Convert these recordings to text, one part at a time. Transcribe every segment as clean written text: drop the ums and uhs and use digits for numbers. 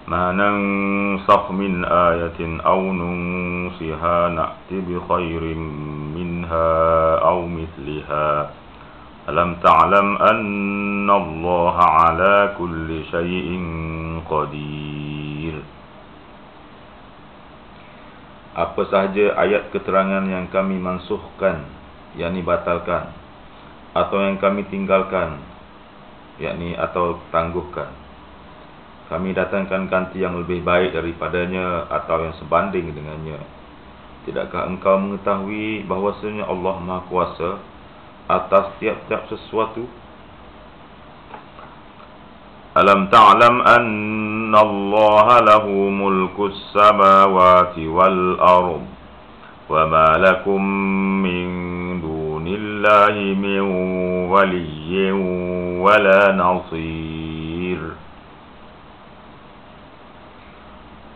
ما ننسخ من آية أو ننسها نأت بخير منها أو مثلها ألم تعلم أن الله على كل شيء قدير. Apa sahaja ayat keterangan yang kami mansuhkan, yakni batalkan, atau yang kami tinggalkan, yakni atau tangguhkan, kami datangkan ganti yang lebih baik daripadanya atau yang sebanding dengannya. Tidakkah engkau mengetahui bahwasanya Allah Maha Kuasa atas tiap-tiap sesuatu? Alam ta'lam anna Allah lahu mulkus samawati wal ard wa ma lakum min dunillahi min waliyyin wala nasir.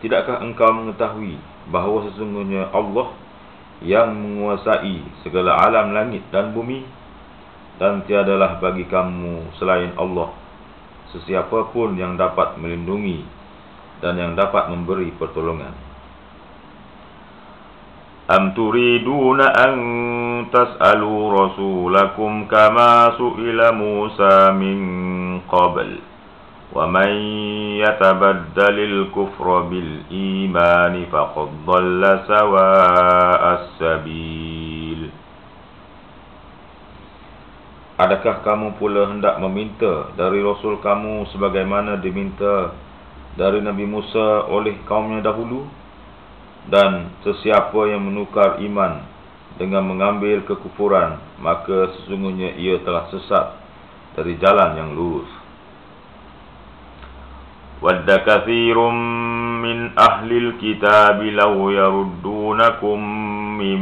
Tidakkah engkau mengetahui bahawa sesungguhnya Allah yang menguasai segala alam langit dan bumi, dan tiadalah bagi kamu selain Allah sesiapa pun yang dapat melindungi dan yang dapat memberi pertolongan. Am turiduna an tas'alu rasulakum kama su'ila Musa min qabl وَمَنْ يَتَبَدَّلِ الْكُفْرَ بِالْإِيمَانِ فَقَدْ ضَلَّ سَوَاءَ السَّبِيلِ. Adakah kamu pula hendak meminta dari Rasul kamu sebagaimana diminta dari Nabi Musa oleh kaumnya dahulu? Dan sesiapa yang menukar iman dengan mengambil kekufuran, maka sesungguhnya ia telah sesat dari jalan yang lurus. وَدَّ كَثِيرٌ مِّنْ أَهْلِ الْكِتَابِ لَوْ يَرُدُّونَكُمْ مِّنْ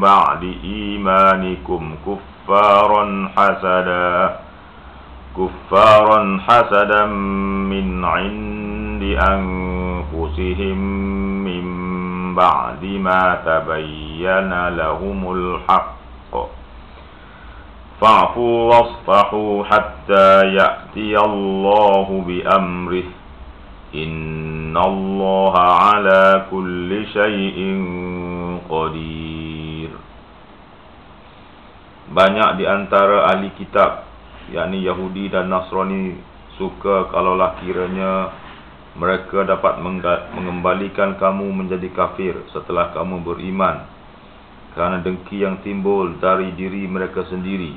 بَعْدِ إِيمَانِكُمْ كُفَّارًا حَسَدًا مِّنْ عِنْدِ أَنفُسِهِمْ مِّنْ بَعْدِ مَا تَبَيَّنَ لَهُمُ الْحَقُّ فَاعْفُوا وَاصْفَحُوا حَتَّى يَأْتِيَ اللَّهُ بِأَمْرِهِ Inna Allah ala kulli syai'in qadir. Banyak di antara ahli kitab, yakni Yahudi dan Nasrani, suka kalaulah kiranya mereka dapat mengembalikan kamu menjadi kafir setelah kamu beriman, kerana dengki yang timbul dari diri mereka sendiri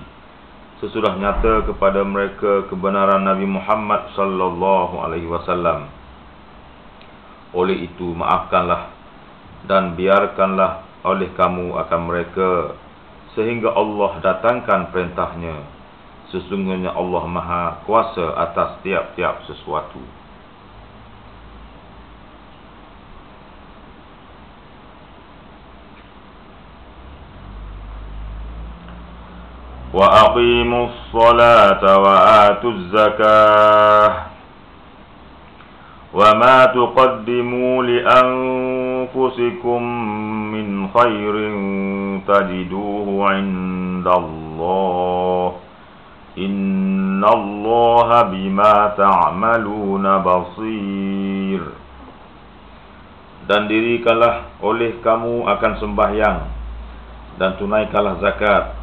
sesudah nyata kepada mereka kebenaran Nabi Muhammad sallallahu alaihi wasallam. Oleh itu, maafkanlah dan biarkanlah oleh kamu akan mereka sehingga Allah datangkan perintahnya. Sesungguhnya Allah Maha Kuasa atas tiap-tiap sesuatu. Wa aqimus salata wa atuz zakah وَمَا تُقَدِّمُوا لِأَنفُسِكُم مِّنْ خَيْرٍ تَجِدُوهُ عِندَ اللَّهِ إِنَّ اللَّهَ بِمَا تَعْمَلُونَ بَصِيرٌ. Dan dirikanlah oleh kamu akan sembahyang, dan tunaikanlah zakat,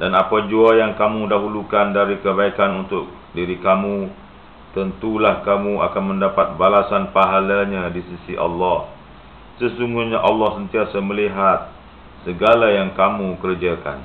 dan apa jua yang kamu dahulukan dari kebaikan untuk diri kamu, tentulah kamu akan mendapat balasan pahalanya di sisi Allah. Sesungguhnya Allah sentiasa melihat segala yang kamu kerjakan.